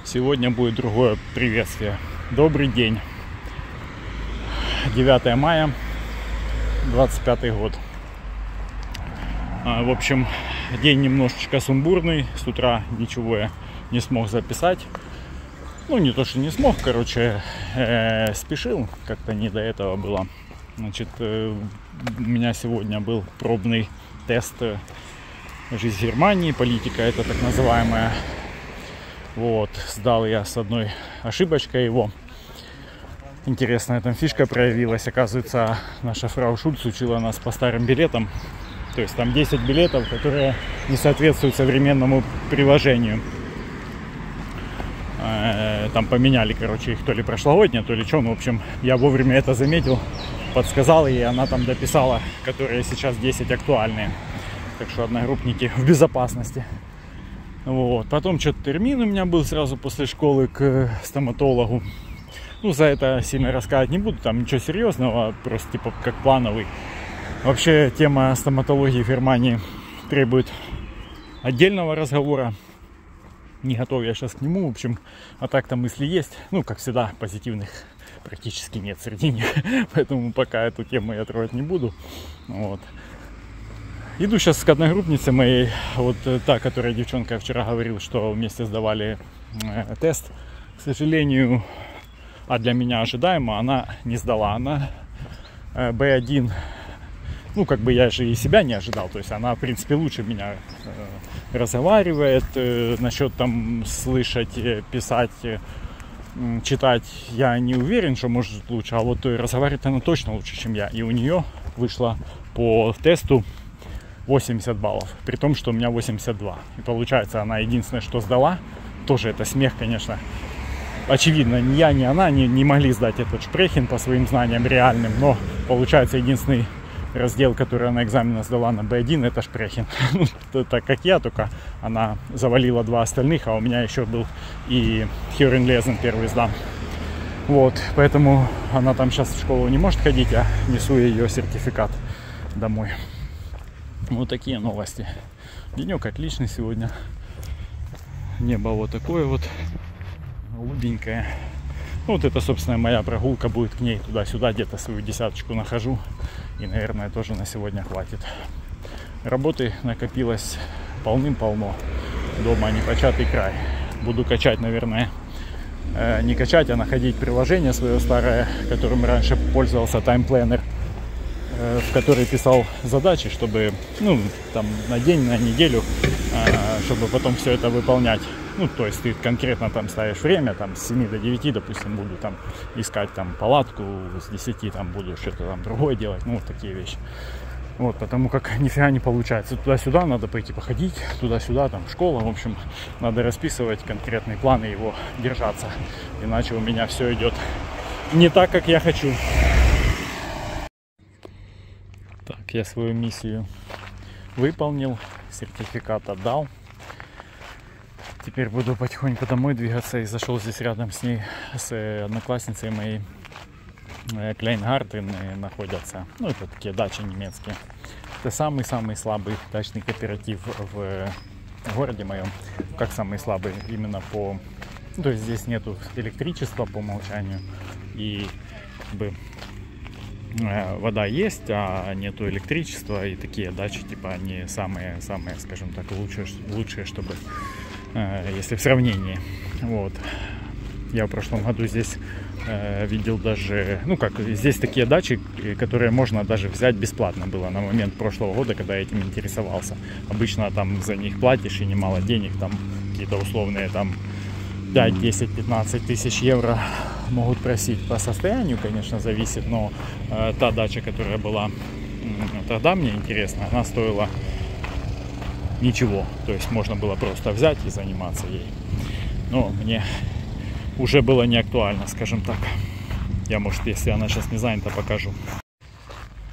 Сегодня будет другое приветствие. Добрый день. 9 мая, 25 год. В общем, день немножечко сумбурный. С утра ничего я не смог записать. Ну, не то, что не смог, короче, спешил. Как-то не до этого было. Значит, у меня сегодня был пробный тест «Жизнь в Германии», политика это так называемая. Вот, сдал я с одной ошибочкой его. Интересная там фишка проявилась. Оказывается, наша фрау Шульц учила нас по старым билетам. То есть там 10 билетов, которые не соответствуют современному приложению. Там поменяли, короче, их то ли прошлогоднее, то ли что. Ну, в общем, я вовремя это заметил, подсказал, и она там дописала, которые сейчас 10 актуальные. Так что одногруппники в безопасности. Вот. Потом что-то термин у меня был сразу после школы к стоматологу. Ну, за это сильно рассказывать не буду, там ничего серьезного, просто типа как плановый. Вообще тема стоматологии в Германии требует отдельного разговора. Не готов я сейчас к нему, в общем, а так-то мысли есть. Ну, как всегда, позитивных практически нет среди них, поэтому пока эту тему я трогать не буду. Вот. Иду сейчас к одногруппнице моей, вот та, которая девчонка вчера говорила, что вместе сдавали тест. К сожалению, а для меня ожидаемо, она не сдала. Она B1, ну как бы я же и себя не ожидал, то есть она в принципе лучше меня разговаривает. Насчет там слышать, писать, читать я не уверен, что может лучше, а вот разговаривать она точно лучше, чем я. И у нее вышло по тесту 80 баллов, при том, что у меня 82. И получается, она единственное, что сдала, тоже это смех, конечно. Очевидно, ни я, ни она не могли сдать этот шпрехен по своим знаниям реальным, но получается, единственный раздел, который она экзамена сдала на B1, это шпрехен. Ну, так как я, только она завалила 2 остальных, а у меня еще был и Хёренлезен первый сдан. Вот, поэтому она там сейчас в школу не может ходить, а несу ее сертификат домой. Вот такие новости. Денек отличный сегодня. Небо вот такое вот голубенькое. Вот это, собственно, моя прогулка будет к ней туда-сюда. Где-то свою десяточку нахожу. И, наверное, тоже на сегодня хватит. Работы накопилось полным-полно. Дома непочатый край. Буду качать, наверное, не качать, а находить приложение свое старое, которым раньше пользовался, таймпланер, в который писал задачи, чтобы, ну, там, на день, на неделю, чтобы потом все это выполнять. Ну, то есть ты конкретно там ставишь время, там, с 7 до 9, допустим, буду там искать там палатку, с 10 там буду что-то там другое делать, ну, вот такие вещи. Вот, потому как нифига не получается. Туда-сюда надо пойти походить, туда-сюда, там, школа, в общем, надо расписывать конкретные планы, его держаться, иначе у меня все идет не так, как я хочу. Так, я свою миссию выполнил, сертификат отдал. Теперь буду потихоньку домой двигаться. И зашел здесь рядом с ней, с одноклассницей моей, Клейнгартен находятся. Ну, это такие дачи немецкие. Это самый-самый слабый дачный кооператив в городе моем. Как самый слабый? Именно по... Ну, то есть здесь нету электричества по умолчанию. И как бы вода есть, а нету электричества, и такие дачи типа они самые, скажем так, лучшие, чтобы если в сравнении. Вот, я в прошлом году здесь видел даже, ну как, здесь такие дачи, которые можно даже взять бесплатно было на момент прошлого года, когда я этим интересовался. Обычно там за них платишь и немало денег, там какие-то условные там 5, 10, 15 тысяч евро могут просить. По состоянию, конечно, зависит, но та дача, которая была тогда мне интересна, она стоила ничего. То есть можно было просто взять и заниматься ей. Но мне уже было не актуально, скажем так. Я, может, если она сейчас не занята, покажу.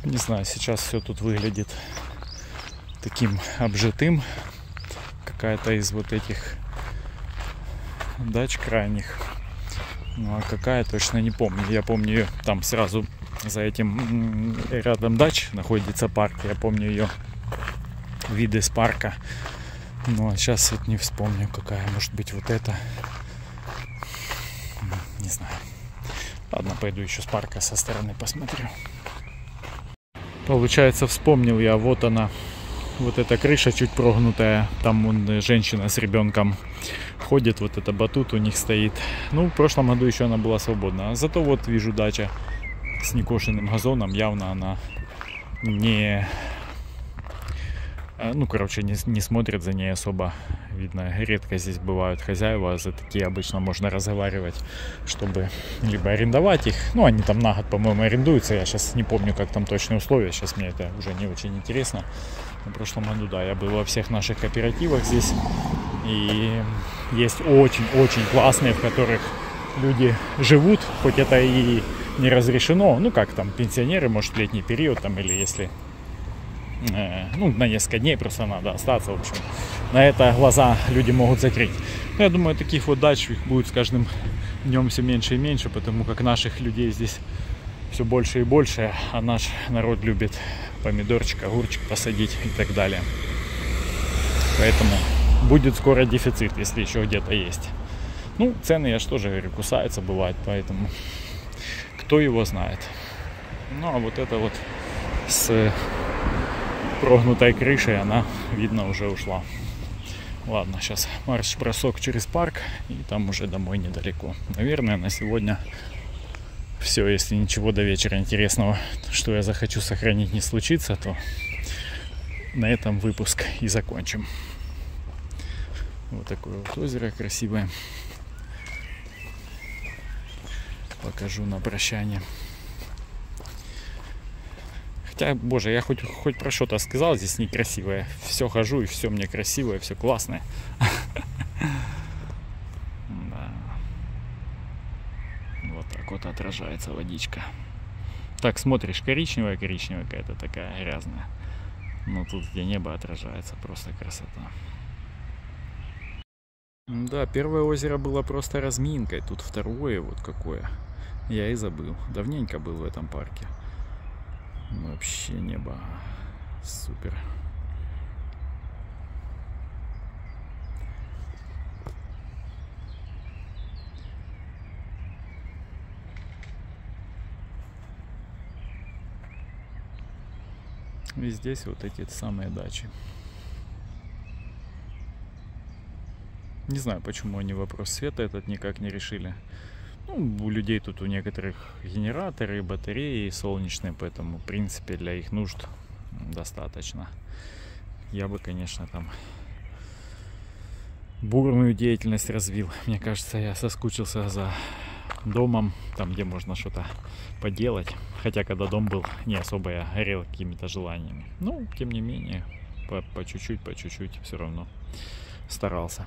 Не знаю, сейчас все тут выглядит таким обжитым. Какая-то из вот этих дач крайних. Ну, а какая, точно не помню. Я помню, там сразу за этим рядом дач находится парк. Я помню ее виды с парка. Ну, а сейчас вот не вспомню, какая. Может быть, вот эта. знаю. Ладно, пойду еще с парка со стороны посмотрю. Получается, вспомнил я, вот она, вот эта крыша чуть прогнутая, там вон женщина с ребенком ходит, вот это батут у них стоит. Ну, в прошлом году еще она была свободна. А зато вот вижу дача с некошенным газоном, явно она не... Ну, короче, не смотрят за ней особо. Видно, редко здесь бывают хозяева. За такие обычно можно разговаривать, чтобы либо арендовать их. Ну, они там на год, по-моему, арендуются. Я сейчас не помню, как там точные условия. Сейчас мне это уже не очень интересно. В прошлом году, да, я был во всех наших кооперативах здесь. И есть очень-очень классные, в которых люди живут. Хоть это и не разрешено. Ну, как там, пенсионеры, может, в летний период там, или если... ну, на несколько дней просто надо остаться, в общем. На это глаза люди могут закрыть. Но я думаю, таких вот дач их будет с каждым днем все меньше и меньше, потому как наших людей здесь все больше и больше, а наш народ любит помидорчик, огурчик посадить и так далее. Поэтому будет скоро дефицит, если еще где-то есть. Ну, цены, я же тоже говорю, кусаются, бывает, поэтому кто его знает. Ну, а вот это вот с прогнутой крышей, она, видно, уже ушла. Ладно, сейчас марш-бросок через парк, и там уже домой недалеко. Наверное, на сегодня все. Если ничего до вечера интересного, что я захочу сохранить, не случится, то на этом выпуск и закончим. Вот такое вот озеро красивое. Покажу на прощание. Хотя, боже, я хоть про что-то сказал, здесь некрасивое. Все хожу, и все мне красивое, все классное. Вот так вот отражается водичка. Так смотришь, коричневая какая-то такая грязная. Но тут, где небо отражается, просто красота. Да, первое озеро было просто разминкой. Тут второе вот какое. Я и забыл. Давненько был в этом парке. Вообще небо супер. И здесь вот эти самые дачи. Не знаю, почему они вопрос света этот никак не решили. Ну, у людей тут у некоторых генераторы, батареи солнечные, поэтому, в принципе, для их нужд достаточно. Я бы, конечно, там бурную деятельность развил. Мне кажется, я соскучился за домом, там, где можно что-то поделать. Хотя, когда дом был, не особо я горел какими-то желаниями. Но, тем не менее, по чуть-чуть все равно старался.